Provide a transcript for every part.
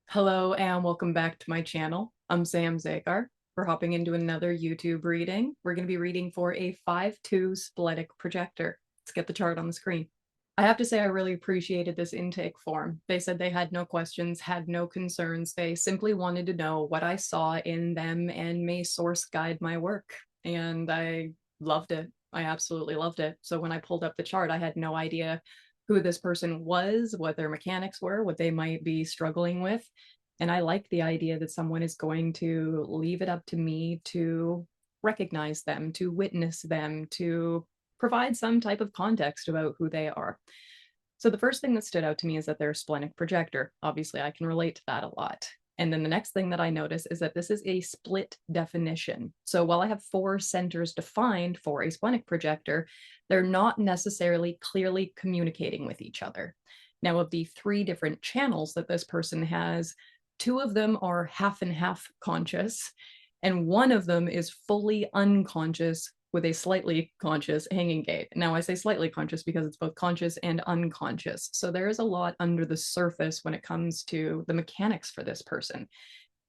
Hello and welcome back to my channel. I'm Sam Zagar. We're hopping into another YouTube reading. We're going to be reading for a 5-2 Splenic Projector. Let's get the chart on the screen. I have to say I really appreciated this intake form. They said they had no questions, had no concerns. They simply wanted to know what I saw in them and may source guide my work. And I loved it. I absolutely loved it. So when I pulled up the chart, I had no idea who this person was, what their mechanics were, what they might be struggling with. And I like the idea that someone is going to leave it up to me to recognize them, to witness them, to provide some type of context about who they are. So the first thing that stood out to me is that they're a splenic projector. Obviously, I can relate to that a lot. And then the next thing that I notice is that this is a split definition. So while I have 4 centers defined for a splenic projector, they're not necessarily clearly communicating with each other. Now, of the 3 different channels that this person has, 2 of them are half and half conscious, and 1 of them is fully unconscious with a slightly conscious hanging gate. Now, I say slightly conscious because it's both conscious and unconscious. So there is a lot under the surface when it comes to the mechanics for this person.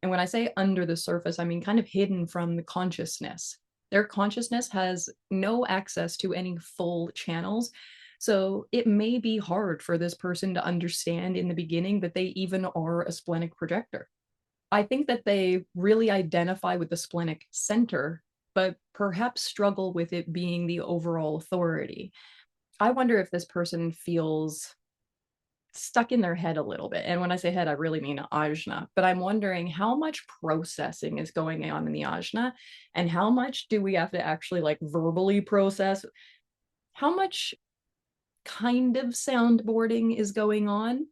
And when I say under the surface, I mean kind of hidden from the consciousness. Their consciousness has no access to any full channels. So it may be hard for this person to understand in the beginning that they even are a splenic projector. I think that they really identify with the splenic center, but perhaps struggle with it being the overall authority. I wonder if this person feels stuck in their head a little bit. And when I say head, I really mean ajna. But I'm wondering how much processing is going on in the ajna, and how much do we have to actually like verbally process? How much kind of soundboarding is going on?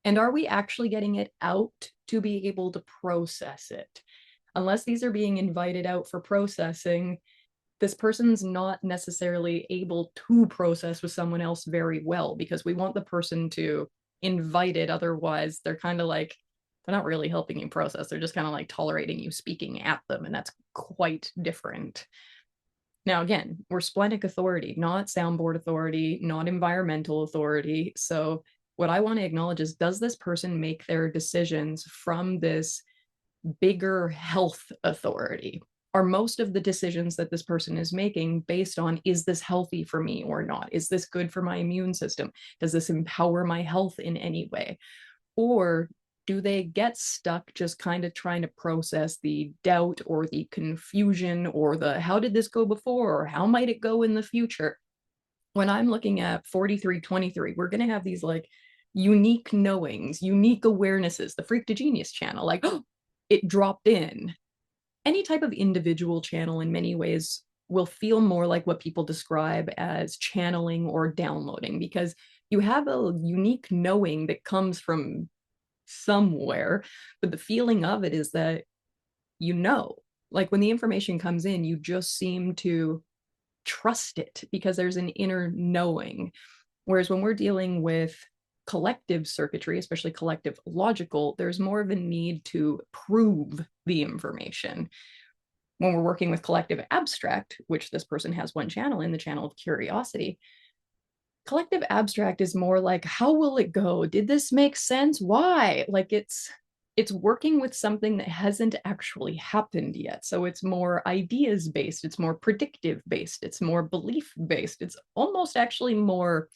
And are we actually getting it out to be able to process it? Unless these are being invited out for processing, this person's not necessarily able to process with someone else very well, because we want the person to invite it. Otherwise, they're kind of like, they're not really helping you process. They're just kind of like tolerating you speaking at them. And that's quite different. Now, again, we're splenic authority, not soundboard authority, not environmental authority. So what I want to acknowledge is, does this person make their decisions from this bigger health authority? Are most of the decisions that this person is making based on, is this healthy for me or not? Is this good for my immune system? Does this empower my health in any way? Or do they get stuck just kind of trying to process the doubt or the confusion or the how did this go before or how might it go in the future? When I'm looking at 4323, we're going to have these like unique knowings, unique awarenesses, the freak to genius channel, like, oh, it dropped in. Any type of individual channel in many ways will feel more like what people describe as channeling or downloading, because you have a unique knowing that comes from somewhere, but the feeling of it is that, like when the information comes in, you just seem to trust it because there's an inner knowing. Whereas when we're dealing with collective circuitry, especially collective logical, there's more of a need to prove the information. When we're working with collective abstract, which this person has 1 channel in, the channel of curiosity, collective abstract is more like, how will it go? Did this make sense? Why? Like it's working with something that hasn't actually happened yet. So it's more ideas based, it's more predictive based, it's more belief based. It's almost actually more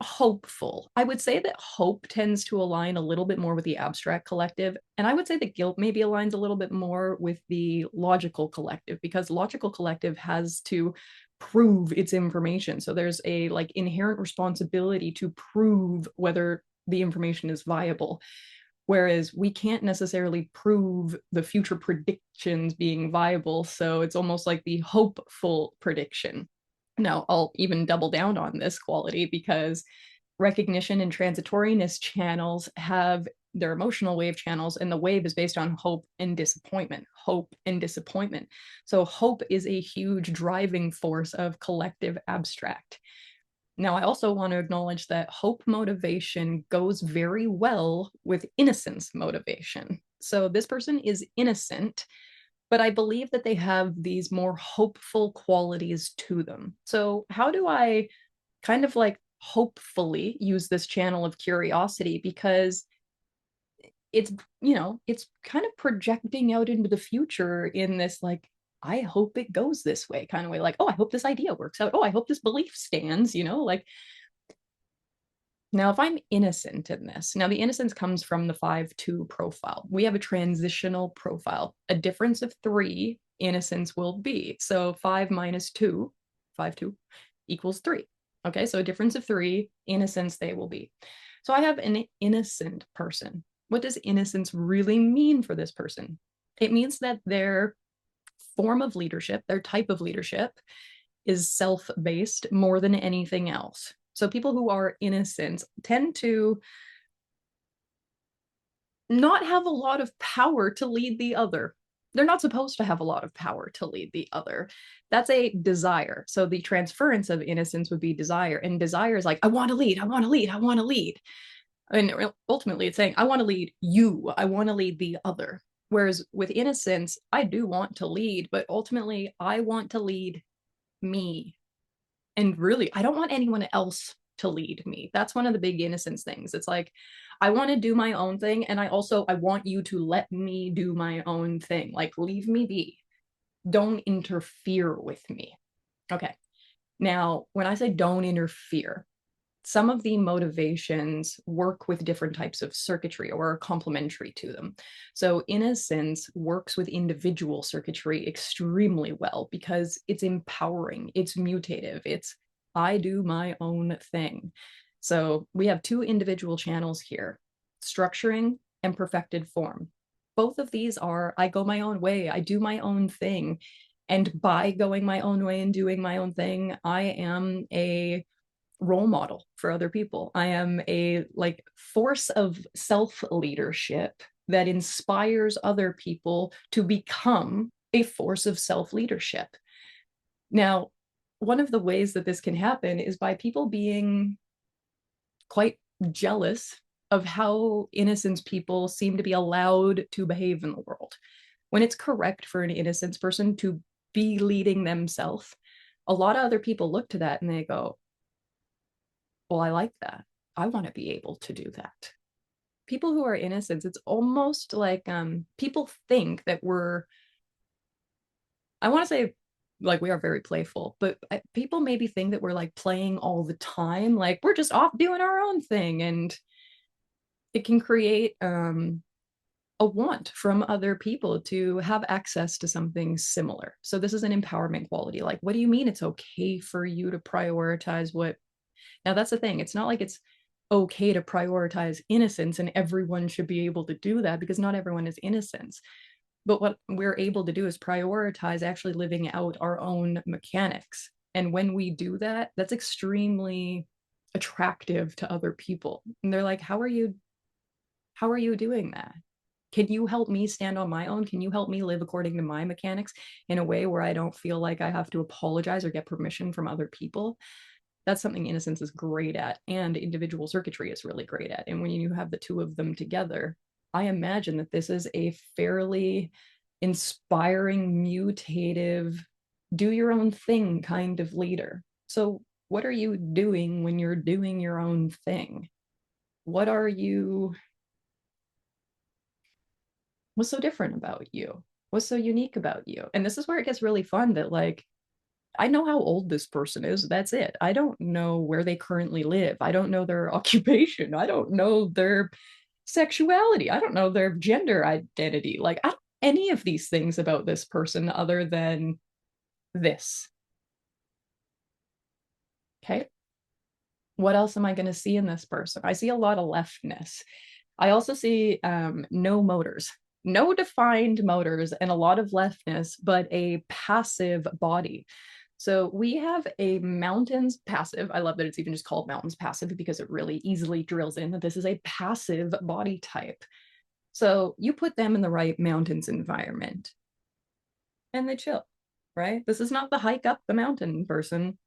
hopeful. I would say that hope tends to align a little bit more with the abstract collective. And I would say that guilt maybe aligns a little bit more with the logical collective, because logical collective has to prove its information. So there's a like inherent responsibility to prove whether the information is viable. Whereas we can't necessarily prove the future predictions being viable. So it's almost like the hopeful prediction. Now, I'll even double down on this quality because recognition and transitoriness channels have their emotional wave channels, and the wave is based on hope and disappointment, hope and disappointment. So hope is a huge driving force of collective abstract. Now, I also want to acknowledge that hope motivation goes very well with innocence motivation. So this person is innocent, but I believe that they have these more hopeful qualities to them. So how do I kind of like hopefully use this channel of curiosity? Because it's, you know, it's kind of projecting out into the future in this like, I hope it goes this way kind of way. Like, oh, I hope this idea works out. Oh, I hope this belief stands, you know, like. Now, if I'm innocent in this, now the innocence comes from the 5-2 profile. We have a transitional profile. A difference of 3, innocence will be. So 5 minus 2, 5, 2, equals 3. Okay, so a difference of 3, innocence they will be. So I have an innocent person. What does innocence really mean for this person? It means that their form of leadership, their type of leadership, is self-based more than anything else. So people who are innocent tend to not have a lot of power to lead the other. They're not supposed to have a lot of power to lead the other. That's a desire. So the transference of innocence would be desire. And desire is like, I want to lead, I want to lead, I want to lead. And ultimately it's saying, I want to lead you, I want to lead the other. Whereas with innocence, I do want to lead, but ultimately I want to lead me. And really, I don't want anyone else to lead me. That's one of the big innocence things. It's like, I want to do my own thing. And I want you to let me do my own thing. Like, leave me be. Don't interfere with me. Okay. Now, when I say don't interfere, some of the motivations work with different types of circuitry or are complementary to them. So innocence works with individual circuitry extremely well because it's empowering, it's mutative, it's I do my own thing. So we have 2 individual channels here, structuring and perfected form. Both of these are I go my own way, I do my own thing. And by going my own way and doing my own thing, I am a role model for other people. I am a like force of self-leadership that inspires other people to become a force of self-leadership. Now, one of the ways that this can happen is by people being quite jealous of how innocent people seem to be allowed to behave in the world. When it's correct for an innocence person to be leading themselves, a lot of other people look to that and they go, well, I like that. I want to be able to do that. People who are innocent, it's almost like people think that I want to say like we are very playful, but people maybe think that we're like playing all the time. Like we're just off doing our own thing. And it can create a want from other people to have access to something similar. So this is an empowerment quality. Like, what do you mean it's okay for you to prioritize what? Now, that's the thing. It's not like it's okay to prioritize innocence and everyone should be able to do that because not everyone is innocent. But what we're able to do is prioritize actually living out our own mechanics. And when we do that, that's extremely attractive to other people. And they're like, how are you doing that? Can you help me stand on my own? Can you help me live according to my mechanics in a way where I don't feel like I have to apologize or get permission from other people? That's something innocence is great at, and individual circuitry is really great at. And when you have the 2 of them together, I imagine that this is a fairly inspiring, mutative, do your own thing kind of leader. So what are you doing when you're doing your own thing? What's so different about you? What's so unique about you? And this is where it gets really fun that like, I know how old this person is. That's it. I don't know where they currently live. I don't know their occupation. I don't know their sexuality. I don't know their gender identity. Like, I don't know any of these things about this person other than this. Okay. What else am I going to see in this person? I see a lot of leftness. I also see no motors, no defined motors, and a lot of leftness, but a passive body. So we have a mountains passive. I love that it's even just called mountains passive because it really easily drills in that this is a passive body type. So you put them in the right mountains environment and they chill, right? This is not the hike up the mountain person.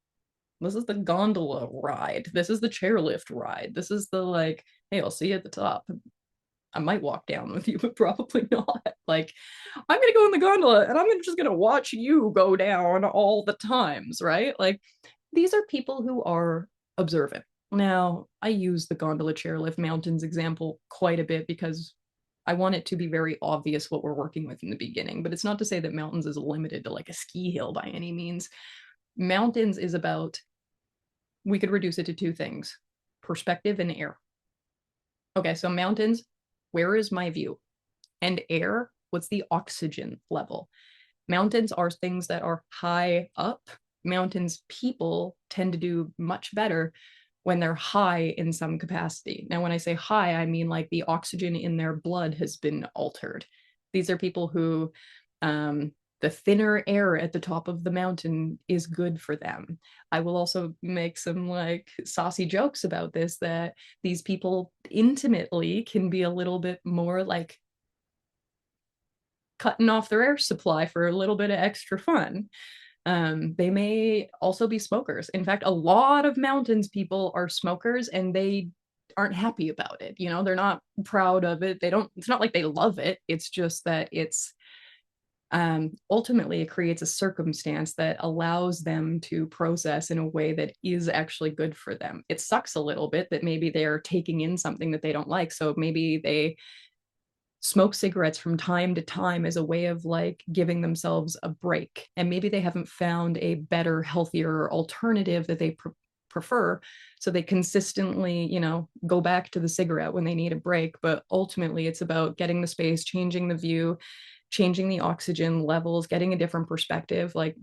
This is the gondola ride. This is the chairlift ride. This is the like, hey, I'll see you at the top. I might walk down with you, but probably not. Like, I'm gonna go in the gondola and I'm just gonna watch you go down all the times, right? Like, these are people who are observant. Now, I use the gondola chairlift mountains example quite a bit because I want it to be very obvious what we're working with in the beginning, but it's not to say that mountains is limited to like a ski hill by any means. Mountains is about, we could reduce it to two things: perspective and air. Okay, so mountains, where is my view? And air, what's the oxygen level? Mountains are things that are high up. Mountains people tend to do much better when they're high in some capacity. Now, when I say high, I mean like the oxygen in their blood has been altered. These are people who the thinner air at the top of the mountain is good for them. I will also make some like saucy jokes about this, that these people intimately can be a little bit more like cutting off their air supply for a little bit of extra fun. They may also be smokers. In fact, a lot of mountains people are smokers and they aren't happy about it. You know, they're not proud of it. They don't, it's not like they love it. It's just that it's ultimately it creates a circumstance that allows them to process in a way that is actually good for them. It sucks a little bit that maybe they're taking in something that they don't like. So maybe they smoke cigarettes from time to time as a way of like giving themselves a break. And maybe they haven't found a better, healthier alternative that they prefer. So they consistently, you know, go back to the cigarette when they need a break. But ultimately, it's about getting the space, changing the view, changing the oxygen levels, getting a different perspective. Like,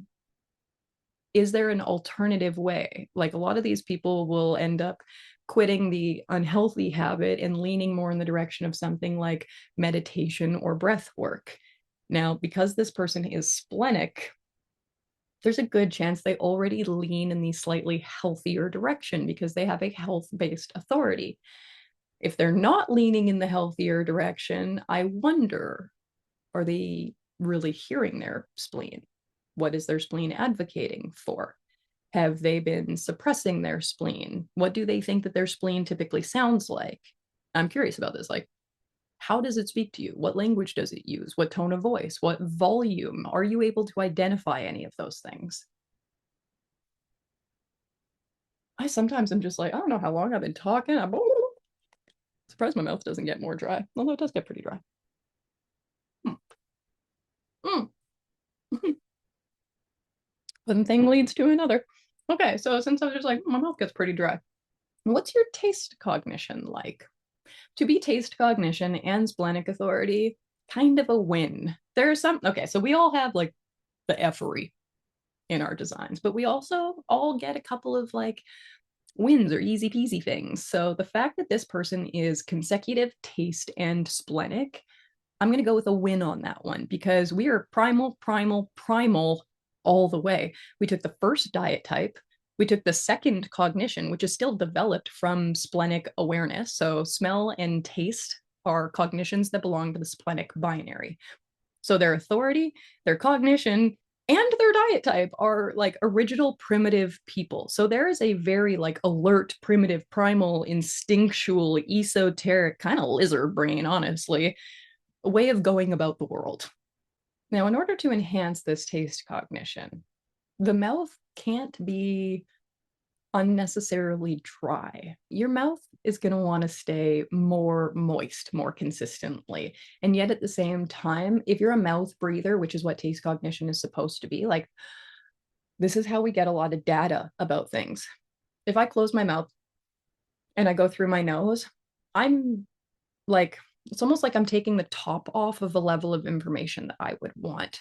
is there an alternative way? Like, a lot of these people will end up quitting the unhealthy habit and leaning more in the direction of something like meditation or breath work. Now, because this person is splenic, there's a good chance they already lean in the slightly healthier direction because they have a health-based authority. If they're not leaning in the healthier direction, I wonder, are they really hearing their spleen? What is their spleen advocating for? Have they been suppressing their spleen? What do they think that their spleen typically sounds like? I'm curious about this. Like, how does it speak to you? What language does it use? What tone of voice? What volume? Are you able to identify any of those things? I sometimes am just like, I don't know how long I've been talking. I'm surprised my mouth doesn't get more dry, although it does get pretty dry. Mm. One thing leads to another. Okay, so since I was just like, my mouth gets pretty dry, what's your taste cognition like? To be taste cognition and splenic authority, kind of a win. There's some, okay, so we all have like the effery in our designs, but we also all get a couple of like wins or easy peasy things. So the fact that this person is consecutive, taste, and splenic, I'm going to go with a win on that one because we are primal, primal, primal all the way. We took the first diet type. We took the second cognition, which is still developed from splenic awareness. So smell and taste are cognitions that belong to the splenic binary. So their authority, their cognition, and their diet type are like original primitive people. So there is a very like alert, primitive, primal, instinctual, esoteric kind of lizard brain, honestly, a way of going about the world. Now, in order to enhance this taste cognition, the mouth can't be unnecessarily dry. Your mouth is going to want to stay more moist more consistently. And yet at the same time, if you're a mouth breather, which is what taste cognition is supposed to be, like this is how we get a lot of data about things. If I close my mouth and I go through my nose, I'm like, it's almost like I'm taking the top off of a level of information that I would want.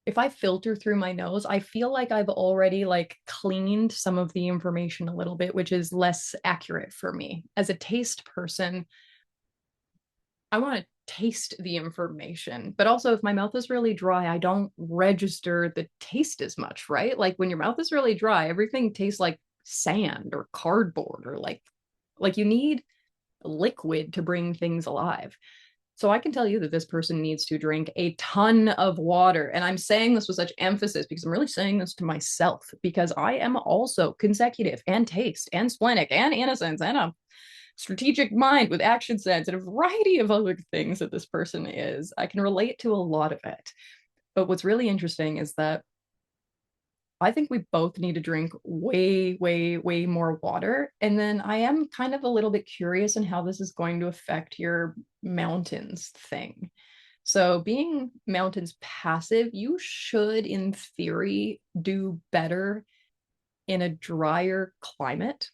If I filter through my nose, I feel like I've already like cleaned some of the information a little bit, which is less accurate for me. As a taste person, I want to taste the information, but also if my mouth is really dry, I don't register the taste as much, right? Like when your mouth is really dry, everything tastes like sand or cardboard or like you need liquid to bring things alive. So I can tell you that this person needs to drink a ton of water. And I'm saying this with such emphasis because I'm really saying this to myself because I am also consecutive and taste and splenic and innocence and a strategic mind with action sense and a variety of other things that this person is. I can relate to a lot of it. But what's really interesting is that I think we both need to drink way, way, way more water. And then I am kind of a little bit curious in how this is going to affect your mountains thing. So, being mountains passive, you should, in theory, do better in a drier climate.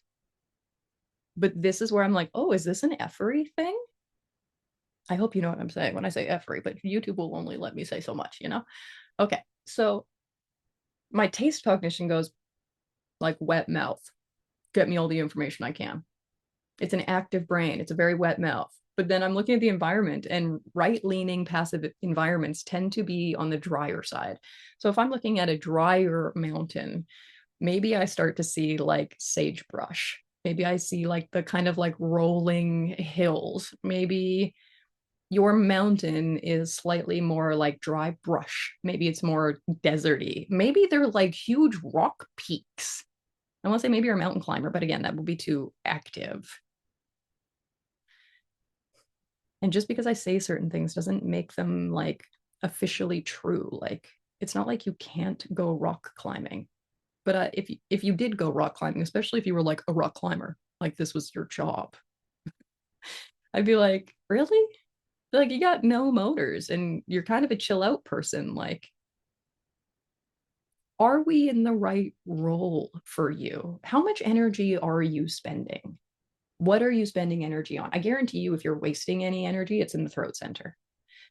But this is where I'm like, oh, is this an effery thing? I hope you know what I'm saying when I say effery, but YouTube will only let me say so much, you know? Okay, so my taste cognition goes like wet mouth. Get me all the information I can. It's an active brain. It's a very wet mouth. But then I'm looking at the environment, and right-leaning passive environments tend to be on the drier side. So if I'm looking at a drier mountain, maybe I start to see like sagebrush. Maybe I see like the kind of like rolling hills. Maybe your mountain is slightly more like dry brush. Maybe it's more deserty. Maybe they're like huge rock peaks. I want to say maybe you're a mountain climber, but again, that would be too active. And just because I say certain things doesn't make them like officially true. Like it's not like you can't go rock climbing. But if you did go rock climbing, especially if you were like a rock climber, like this was your job, I'd be like, really? Like you got no motors and you're kind of a chill out person. Like, are we in the right role for you? How much energy are you spending? What are you spending energy on? I guarantee you, if you're wasting any energy, it's in the throat center.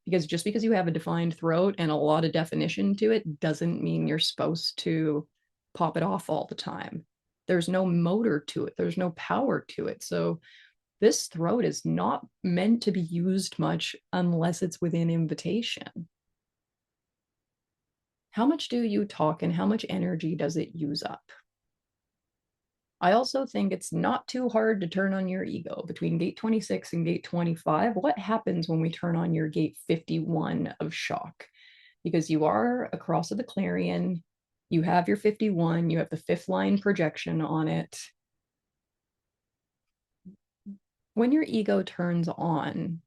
Because just because you have a defined throat and a lot of definition to it doesn't mean you're supposed to pop it off all the time. There's no motor to it, there's no power to it. So this throat is not meant to be used much unless it's within invitation. How much do you talk and how much energy does it use up? I also think it's not too hard to turn on your ego between gate 26 and gate 25. What happens when we turn on your gate 51 of shock? Because you are across of the clarion, you have your 51, you have the fifth line projection on it. When your ego turns on,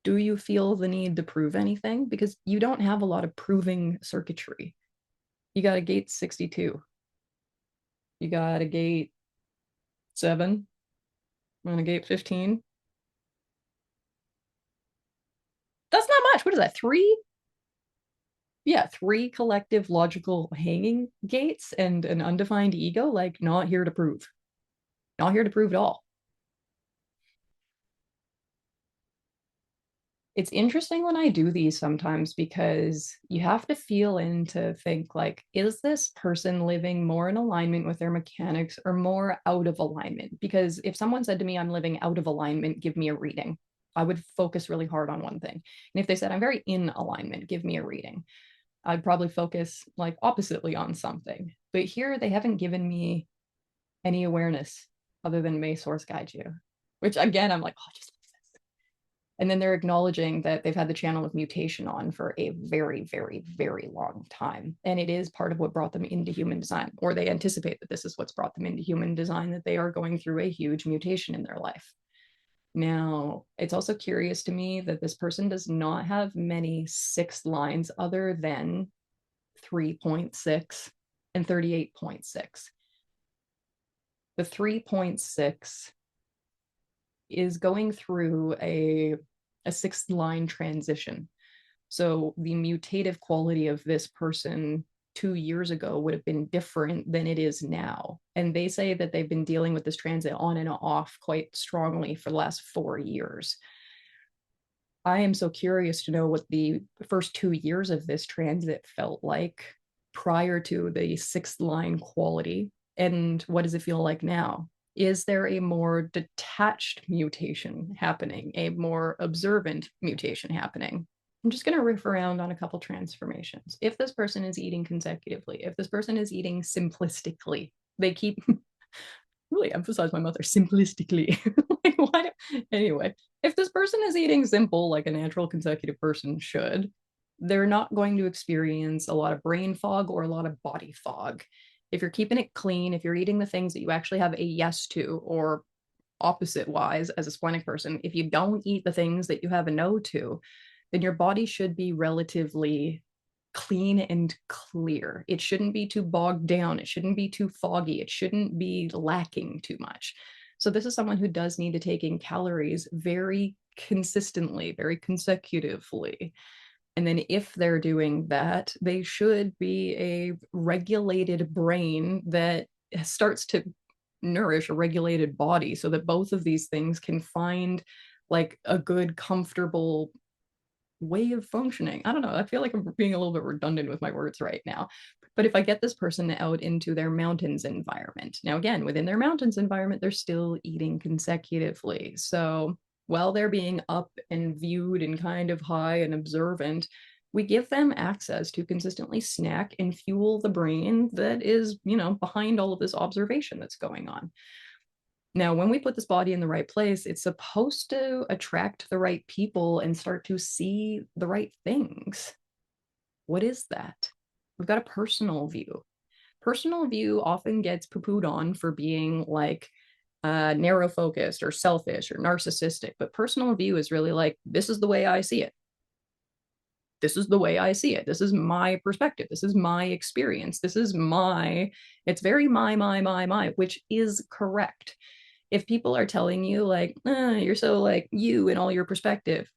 do you feel the need to prove anything? Because you don't have a lot of proving circuitry. You got a gate 62. You got a gate 7 and a gate 15. That's not much. What is that? 3? Yeah, 3 collective logical hanging gates and an undefined ego. Like, not here to prove. Not here to prove at all. It's interesting when I do these sometimes because you have to feel in to think like, is this person living more in alignment with their mechanics or more out of alignment? Because if someone said to me, I'm living out of alignment, give me a reading, I would focus really hard on one thing. And if they said, I'm very in alignment, give me a reading, I'd probably focus like oppositely on something. But here they haven't given me any awareness other than may source guide you, which again, I'm like, oh, just. And then they're acknowledging that they've had the channel of mutation on for a very, very, very long time. And it is part of what brought them into human design, or they anticipate that this is what's brought them into human design, that they are going through a huge mutation in their life. Now, it's also curious to me that this person does not have many sixth lines other than 3.6 and 38.6. The 3.6 is going through a sixth line transition. So the mutative quality of this person 2 years ago would have been different than it is now. And they say that they've been dealing with this transit on and off quite strongly for the last 4 years. I am so curious to know what the first 2 years of this transit felt like prior to the sixth line quality. And what does it feel like now? Is there a more detached mutation happening, a more observant mutation happening? I'm just going to riff around on a couple transformations. If this person is eating consecutively, if this person is eating simplistically, they keep really emphasize my mother simplistically. Like, why? Anyway, if this person is eating simple like a natural consecutive person should, they're not going to experience a lot of brain fog or a lot of body fog. If you're keeping it clean, if you're eating the things that you actually have a yes to, or opposite wise, as a splenic person, if you don't eat the things that you have a no to, then your body should be relatively clean and clear. It shouldn't be too bogged down. It shouldn't be too foggy. It shouldn't be lacking too much. So this is someone who does need to take in calories very consistently, very consecutively. And then if they're doing that, they should be a regulated brain that starts to nourish a regulated body so that both of these things can find like a good, comfortable way of functioning. I don't know. I feel like I'm being a little bit redundant with my words right now. But if I get this person out into their mountains environment, now again, within their mountains environment, they're still eating consecutively. So while they're being up and viewed and kind of high and observant, we give them access to consistently snack and fuel the brain that is, behind all of this observation that's going on. Now, when we put this body in the right place, it's supposed to attract the right people and start to see the right things. What is that? We've got a personal view. Personal view often gets poo-pooed on for being like narrow focused or selfish or narcissistic, but personal view is really like, this is the way I see it. This is the way I see it. This is my perspective. This is my experience. It's very my, which is correct. If people are telling you like, you're so like you and all your perspective,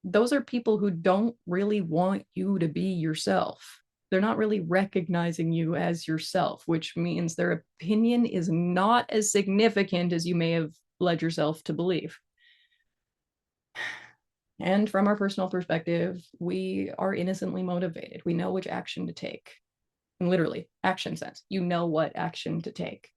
those are people who don't really want you to be yourself. They're not really recognizing you as yourself, which means their opinion is not as significant as you may have led yourself to believe. And from our personal perspective, we are innocently motivated. We know which action to take. And literally, action sense. You know what action to take.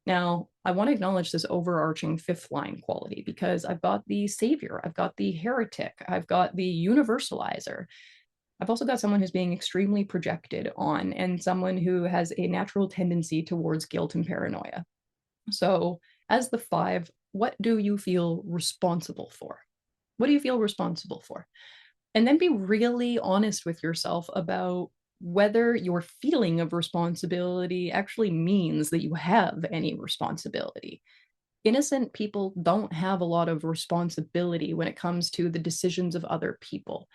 Now, I want to acknowledge this overarching fifth line quality because I've got the savior, I've got the heretic, I've got the universalizer. I've also got someone who's being extremely projected on and someone who has a natural tendency towards guilt and paranoia. So, as the five, what do you feel responsible for? What do you feel responsible for? And then be really honest with yourself about whether your feeling of responsibility actually means that you have any responsibility. Innocent people don't have a lot of responsibility when it comes to the decisions of other people.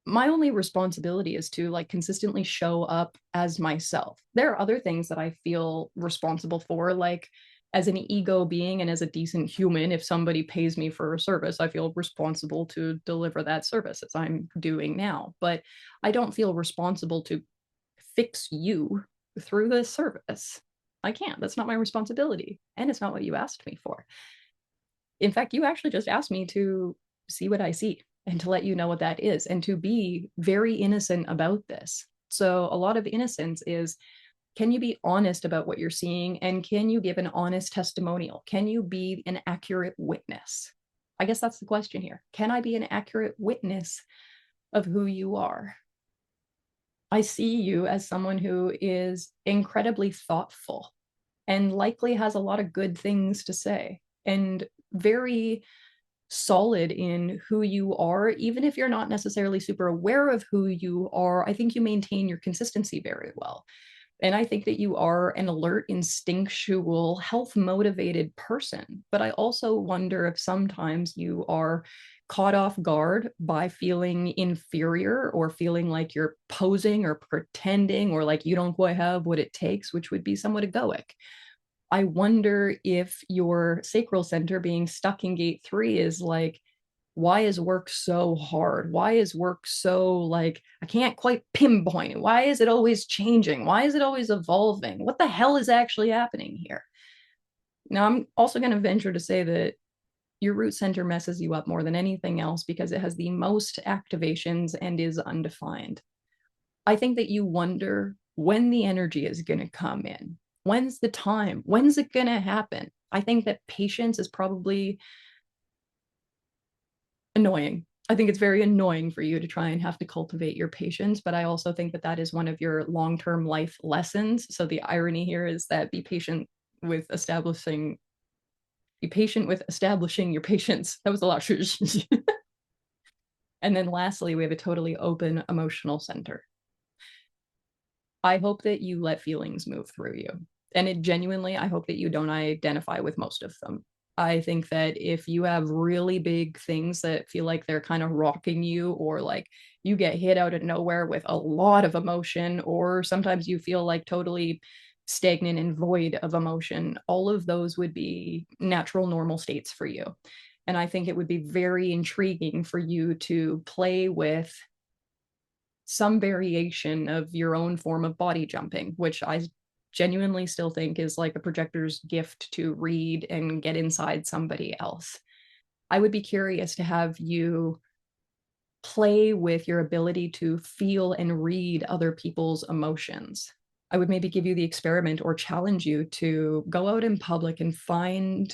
My only responsibility is to like consistently show up as myself. There are other things that I feel responsible for, like as an ego being and as a decent human, if somebody pays me for a service, I feel responsible to deliver that service as I'm doing now. But I don't feel responsible to fix you through this service. I can't. That's not my responsibility. And it's not what you asked me for. In fact, you actually just asked me to see what I see and to let you know what that is and to be very innocent about this. So, a lot of innocence is, can you be honest about what you're seeing? And can you give an honest testimonial? Can you be an accurate witness? I guess that's the question here. Can I be an accurate witness of who you are? I see you as someone who is incredibly thoughtful and likely has a lot of good things to say and very solid in who you are. Even if you're not necessarily super aware of who you are, I think you maintain your consistency very well. And I think that you are an alert, instinctual, health motivated person. But I also wonder if sometimes you are caught off guard by feeling inferior or feeling like you're posing or pretending or like you don't quite have what it takes, which would be somewhat egoic. I wonder if your sacral center being stuck in gate 3 is like, why is work so hard? Why is work so like, I can't quite pinpoint it? Why is it always changing? Why is it always evolving? What the hell is actually happening here? Now, I'm also going to venture to say that your root center messes you up more than anything else because it has the most activations and is undefined. I think that you wonder when the energy is going to come in. When's the time? When's it going to happen? I think that patience is probably annoying. I think it's very annoying for you to try and have to cultivate your patience, but I also think that that is one of your long-term life lessons. So the irony here is that be patient with establishing your patience. That was a lot. And then lastly, we have a totally open emotional center. I hope that you let feelings move through you. And it genuinely, I hope that you don't identify with most of them. I think that if you have really big things that feel like they're kind of rocking you, or like you get hit out of nowhere with a lot of emotion, or sometimes you feel like totally stagnant and void of emotion, all of those would be natural, normal states for you. And I think it would be very intriguing for you to play with some variation of your own form of body jumping, which I genuinely still think is like a projector's gift to read and get inside somebody else. I would be curious to have you play with your ability to feel and read other people's emotions. I would maybe give you the experiment or challenge you to go out in public and find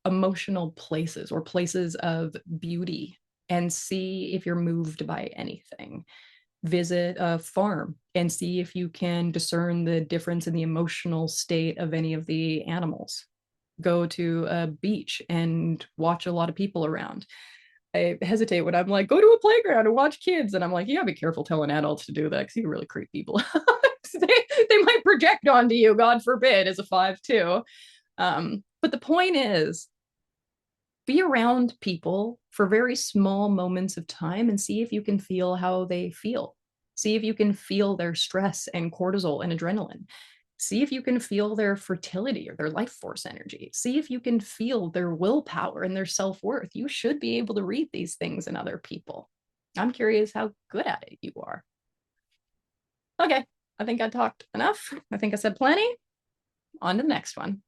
emotional places or places of beauty and see if you're moved by anything. Visit a farm and see if you can discern the difference in the emotional state of any of the animals. Go to a beach and watch a lot of people around. I hesitate when I'm like, go to a playground and watch kids. And I'm like, you gotta be careful telling adults to do that because you can really creep people out. They might project onto you, God forbid, as a 5'2". But the point is, be around people for very small moments of time and see if you can feel how they feel. See if you can feel their stress and cortisol and adrenaline. See if you can feel their fertility or their life force energy. See if you can feel their willpower and their self worth. You should be able to read these things in other people. I'm curious how good at it you are. Okay, I think I talked enough. I think I said plenty. On to the next one.